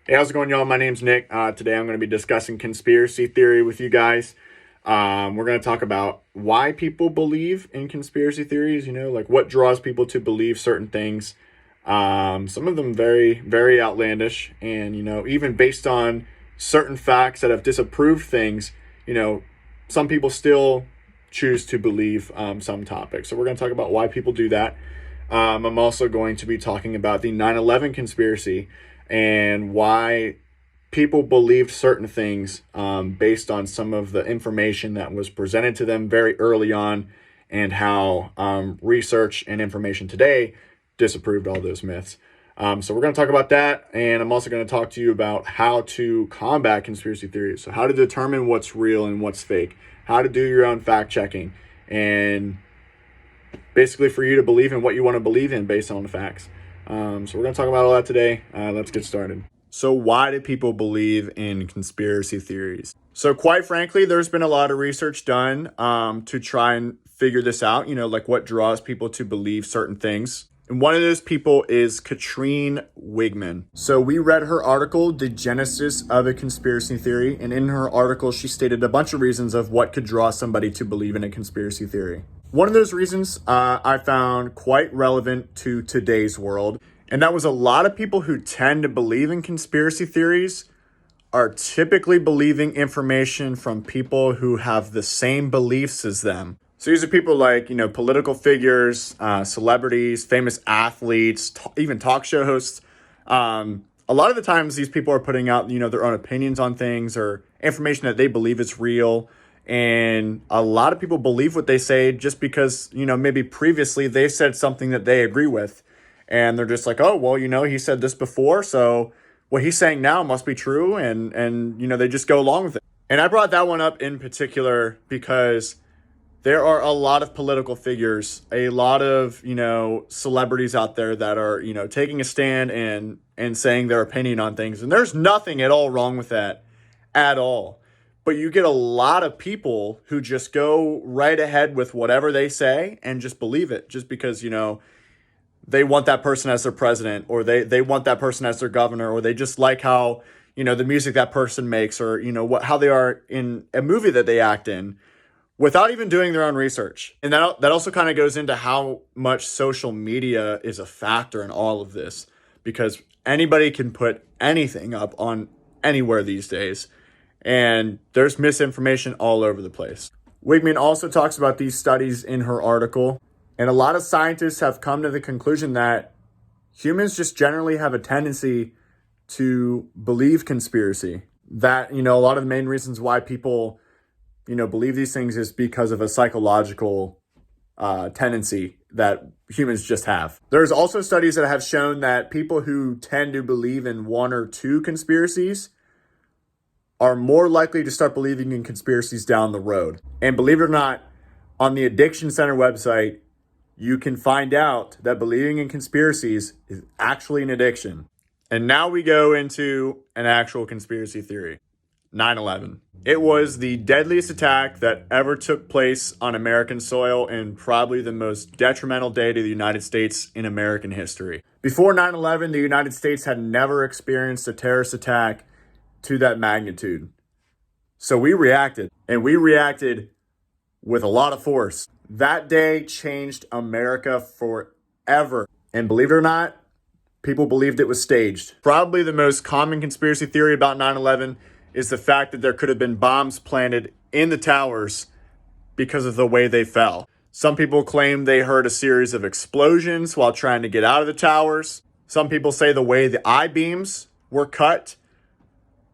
Hey, how's it going, y'all? My name's Nick. Today I'm going to be discussing conspiracy theory with you guys. We're going to talk about why people believe in conspiracy theories, like what draws people to believe certain things. Some of them very, very outlandish, and, even based on certain facts that have disapproved things, you know, some people still choose to believe some topics. So we're going to talk about why people do that. I'm also going to be talking about the 9/11 conspiracy and why people believed certain things based on some of the information that was presented to them very early on, and how research and information today disapproved all those myths. So we're going to talk about that, and I'm also going to talk to you about how to combat conspiracy theories. So how to determine what's real and what's fake, how to do your own fact checking, and basically for you to believe in what you want to believe in based on the facts. So we're going to talk about all that today. Let's get started. So why do people believe in conspiracy theories? So quite frankly, there's been a lot of research done to try and figure this out, like what draws people to believe certain things. And one of those people is Katrine Wigman. So we read her article, The Genesis of a Conspiracy Theory. And in her article, she stated a bunch of reasons of what could draw somebody to believe in a conspiracy theory. One of those reasons I found quite relevant to today's world, and that was a lot of people who tend to believe in conspiracy theories are typically believing information from people who have the same beliefs as them. So these are people like, political figures, celebrities, famous athletes, even talk show hosts. A lot of the times these people are putting out, their own opinions on things or information that they believe is real. And a lot of people believe what they say just because, maybe previously they said something that they agree with. And they're just like, oh, well, he said this before, so what he's saying now must be true. And they just go along with it. And I brought that one up in particular because there are a lot of political figures, a lot of, celebrities out there that are, taking a stand and saying their opinion on things. And there's nothing at all wrong with that at all. But you get a lot of people who just go right ahead with whatever they say and just believe it just because, they want that person as their president, or they want that person as their governor, or they just like how, the music that person makes, or, how they are in a movie that they act in without even doing their own research. And that also kind of goes into how much social media is a factor in all of this, because anybody can put anything up on anywhere these days. And there's misinformation all over the place. Wigman also talks about these studies in her article. And a lot of scientists have come to the conclusion that humans just generally have a tendency to believe conspiracy. That, a lot of the main reasons why people, believe these things is because of a psychological tendency that humans just have. There's also studies that have shown that people who tend to believe in one or two conspiracies are more likely to start believing in conspiracies down the road. And believe it or not, on the Addiction Center website, you can find out that believing in conspiracies is actually an addiction. And now we go into an actual conspiracy theory. 9/11. It was the deadliest attack that ever took place on American soil, and probably the most detrimental day to the United States in American history. Before 9/11, the United States had never experienced a terrorist attack to that magnitude. So we reacted, and we reacted with a lot of force. That day changed America forever. And believe it or not, people believed it was staged. Probably the most common conspiracy theory about 9/11 is the fact that there could have been bombs planted in the towers because of the way they fell. Some people claim they heard a series of explosions while trying to get out of the towers. Some people say the way the I-beams were cut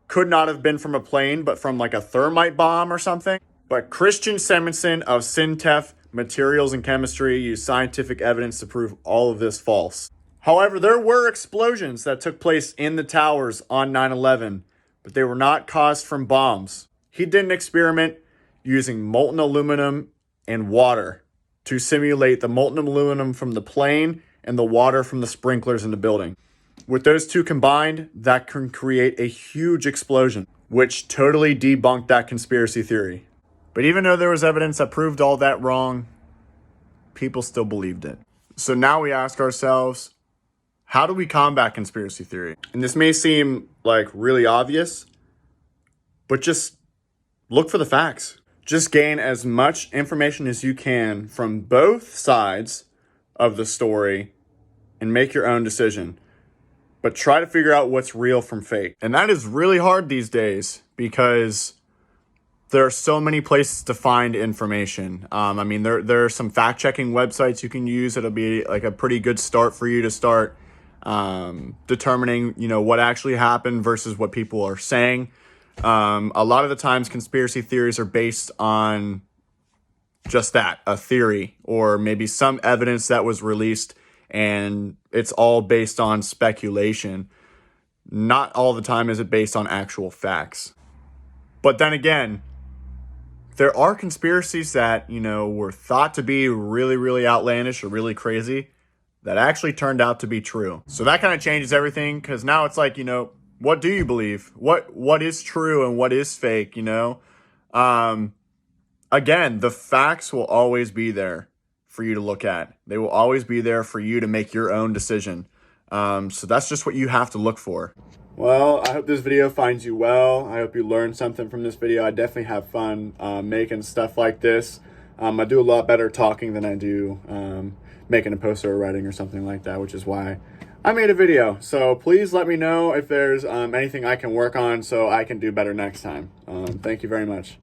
could not have been from a plane, but from like a thermite bomb or something. But Christian Simonson of Syntef Materials and Chemistry used scientific evidence to prove all of this false. However, there were explosions that took place in the towers on 9/11, but they were not caused from bombs. He did an experiment using molten aluminum and water to simulate the molten aluminum from the plane and the water from the sprinklers in the building. With those two combined, that can create a huge explosion, which totally debunked that conspiracy theory. But even though there was evidence that proved all that wrong, people still believed it. So now we ask ourselves, How do we combat conspiracy theory? And this may seem like really obvious, but just look for the facts. Just gain as much information as you can from both sides of the story and make your own decision. But try to figure out what's real from fake. And that is really hard these days because there are so many places to find information. I mean, there are some fact-checking websites you can use. It'll be like a pretty good start for you to start determining, what actually happened versus what people are saying. A lot of the times conspiracy theories are based on just that, a theory, or maybe some evidence that was released, and it's all based on speculation. Not all the time is it based on actual facts. But then again, there are conspiracies that, were thought to be really, really outlandish or really crazy that actually turned out to be true. So that kind of changes everything, because now it's like, what do you believe? What is true and what is fake, Again, the facts will always be there for you to look at. They will always be there for you to make your own decision. So that's just what you have to look for. Well, I hope this video finds you well. I hope you learned something from this video. I definitely have fun making stuff like this. I do a lot better talking than I do making a post or writing or something like that, which is why I made a video. So please let me know if there's anything I can work on so I can do better next time. Thank you very much.